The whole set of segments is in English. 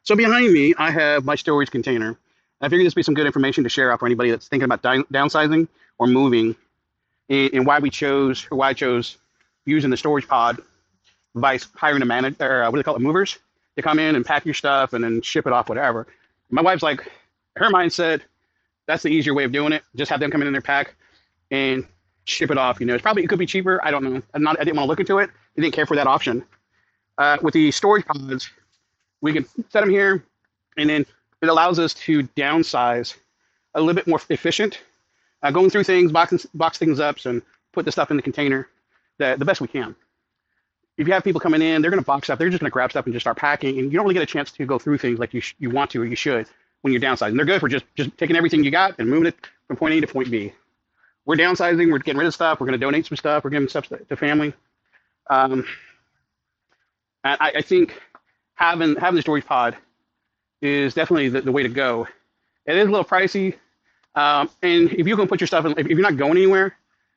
So behind me, I have my storage container. I figured this would be some good information to share out for anybody that's thinking about downsizing or moving, and why I chose using the storage pod by hiring a manager, or what do they call it, movers, to come in and pack your stuff and then ship it off, whatever. My wife's like, her mindset, that's the easier way of doing it. Just have them come in their pack and ship it off. It could be cheaper. I don't know. I didn't want to look into it. I didn't care for that option. With the storage pods, we can set them here, and then it allows us to downsize a little bit more efficient, going through things, box things up, and put the stuff in the container the best we can. If you have people coming in, they're going to box up. They're just going to grab stuff and just start packing, and you don't really get a chance to go through things like you want to or you should when you're downsizing. They're good for just taking everything you got and moving it from point A to point B. We're downsizing. We're getting rid of stuff. We're going to donate some stuff. We're giving stuff to family. And I think having the storage pod is definitely the way to go. It is a little pricey, and if you can put your stuff in, if you're not going anywhere,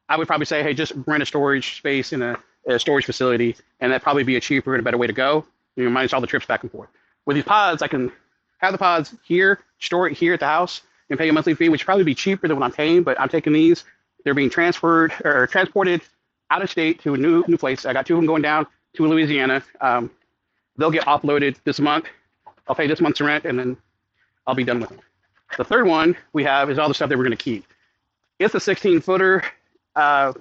I would probably say, hey, just rent a storage space in a storage facility, and that'd probably be a cheaper and a better way to go. Minus all the trips back and forth. With these pods, I can have the pods here, store it here at the house, and pay a monthly fee, which would probably be cheaper than what I'm paying. But I'm taking these; they're being transferred or transported out of state to a new place. I got two of them going down to Louisiana. They'll get offloaded this month. I'll pay this month's rent, and then I'll be done with them. The third one we have is all the stuff that we're going to keep. It's a 16-footer. We're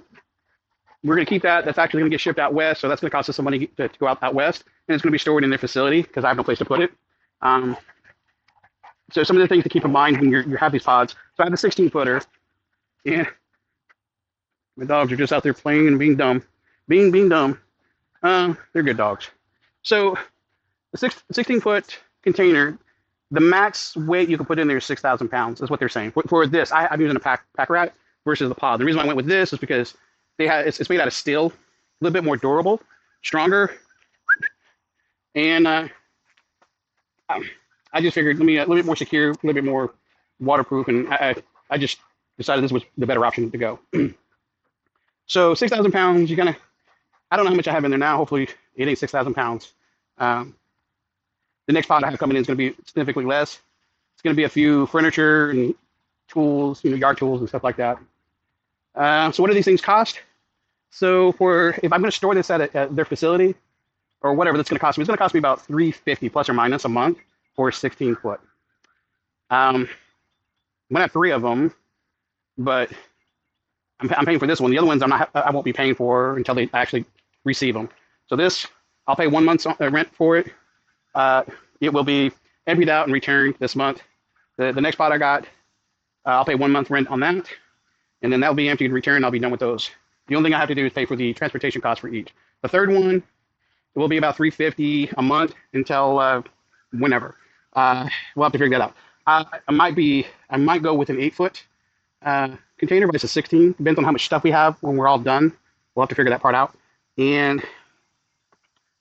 going to keep that. That's actually going to get shipped out west, so that's going to cost us some money to go out west, and it's going to be stored in their facility because I have no place to put it. So some of the things to keep in mind when you have these pods. So I have a 16-footer, and my dogs are just out there playing and being dumb. Being dumb. They're good dogs. So the 16-foot container, the max weight you can put in there is 6,000 pounds, is what they're saying. For this, I'm using a pack rat versus the pod. The reason why I went with this is because it's made out of steel, a little bit more durable, stronger, and I just figured a little bit more secure, a little bit more waterproof, and I just decided this was the better option to go. So 6,000 pounds, I don't know how much I have in there now. Hopefully it ain't 6,000 pounds. The next pod I have coming in is going to be significantly less. It's going to be a few furniture and tools, yard tools and stuff like that. So what do these things cost? So if I'm going to store this at their facility or whatever that's going to cost me, it's going to cost me about $350 plus or minus a month for a 16-foot. I'm going to have three of them, but I'm paying for this one. The other ones I won't be paying for until they actually receive them. So this, I'll pay 1 month's rent for it. It will be emptied out and returned this month. The next pot I got, I'll pay 1 month rent on that, and then that'll be emptied and returned. I'll be done with those. The only thing I have to do is pay for the transportation cost for each. The third one, it will be about $350 a month until whenever. We'll have to figure that out. I might go with an 8-foot container, but it's a 16. Depends on how much stuff we have when we're all done. We'll have to figure that part out. And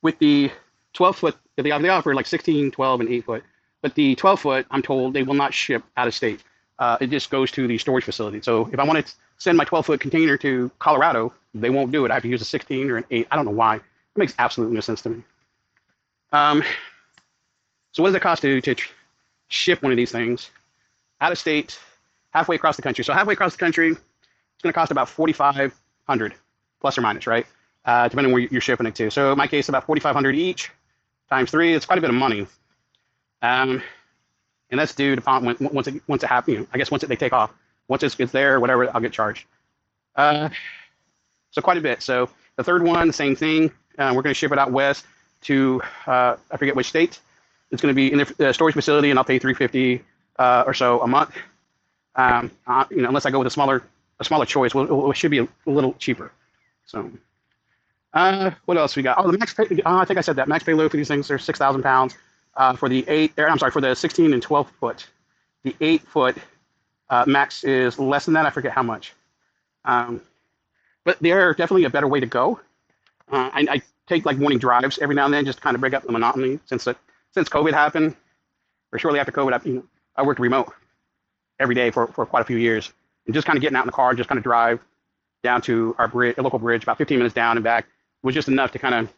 with the 12-foot, they offer like 16, 12, and 8-foot. But the 12-foot, I'm told they will not ship out of state. It just goes to the storage facility. So if I want to send my 12-foot container to Colorado, they won't do it. I have to use a 16 or an 8. I don't know why. It makes absolutely no sense to me. So what does it cost to ship one of these things out of state, halfway across the country? So halfway across the country, it's going to cost about $4,500 plus or minus, right? Depending on where you're shipping it to. So in my case, about $4,500 each times 3. It's quite a bit of money. And that's due to once it happens. I guess once they take off, once it's there, whatever, I'll get charged. So quite a bit. So the third one, the same thing. We're going to ship it out west to I forget which state. It's going to be in the storage facility, and I'll pay $350 or so a month. Unless I go with a smaller choice, it should be a little cheaper. So. What else we got? Oh, the max pay, I think I said that max payload for these things are 6,000 pounds. For the 16 and 12 foot. The 8-foot max is less than that. I forget how much. But they are definitely a better way to go. I take like morning drives every now and then just to kind of break up the monotony. Since COVID happened, or shortly after COVID, I worked remote every day for quite a few years, and just kind of getting out in the car, just kind of drive down to our bridge, a local bridge, about 15 minutes down and back, was just enough to kind of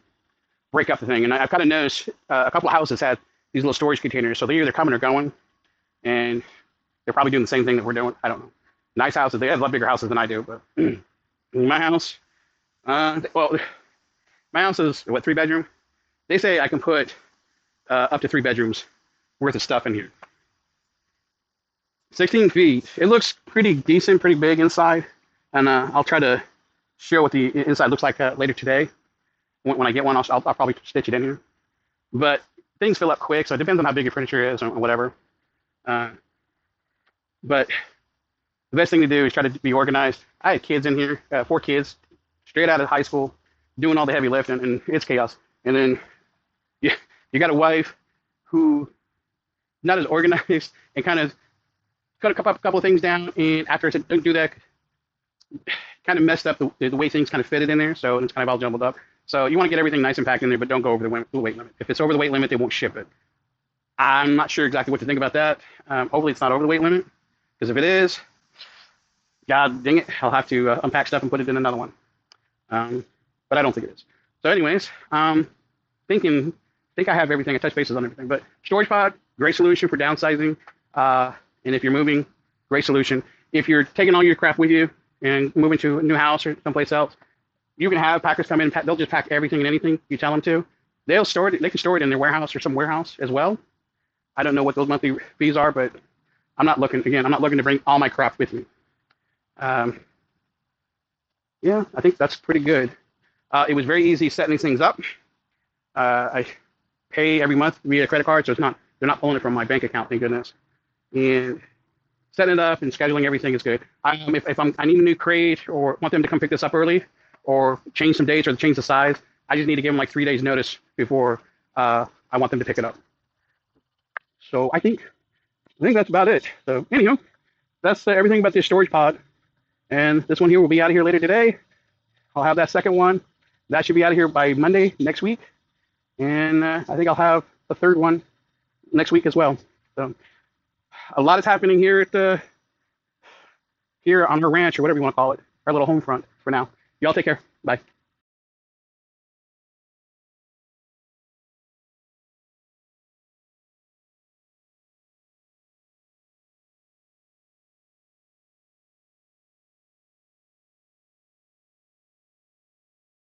break up the thing. And I've kind of noticed a couple of houses had these little storage containers. So they're either coming or going, and they're probably doing the same thing that we're doing. I don't know. Nice houses. They have a lot bigger houses than I do, but my house, well, my house is what, 3 bedroom? They say I can put up to 3 bedrooms worth of stuff in here. 16 feet. It looks pretty decent, pretty big inside, and I'll try to show what the inside looks like later today. When I get one, I'll probably stitch it in here. But things fill up quick, so it depends on how big your furniture is or whatever. Uh, but the best thing to do is try to be organized. I had kids in here, 4 kids, straight out of high school, doing all the heavy lifting, and it's chaos. And then you got a wife who not as organized and kind of cut a couple of things down, and after I said don't do that, kind of messed up the way things kind of fitted in there, so it's kind of all jumbled up. So you want to get everything nice and packed in there, but don't go over the weight limit. If it's over the weight limit, they won't ship it. I'm not sure exactly what to think about that. Hopefully it's not over the weight limit, because if it is, God dang it, I'll have to unpack stuff and put it in another one. But I don't think it is. So anyways, think I have everything. I touched bases on everything. But storage pod, great solution for downsizing. And if you're moving, great solution. If you're taking all your crap with you and moving to a new house or someplace else, you can have packers come in. They'll just pack everything and anything you tell them to. They'll store it. They can store it in their warehouse or some warehouse as well. I don't know what those monthly fees are, but I'm not looking to bring all my crap with me. Yeah, I think that's pretty good. It was very easy setting these things up. I pay every month via credit card, so they're not pulling it from my bank account, thank goodness. And setting it up and scheduling everything is good. If I need a new crate or want them to come pick this up early or change some dates or change the size, I just need to give them like 3 days notice before I want them to pick it up. So I think that's about it. So anyhow, that's everything about this storage pod. And this one here will be out of here later today. I'll have that second one. That should be out of here by Monday next week. And I think I'll have a third one next week as well. So a lot is happening here here on our ranch, or whatever you want to call it, our little home front for now. Y'all take care. Bye.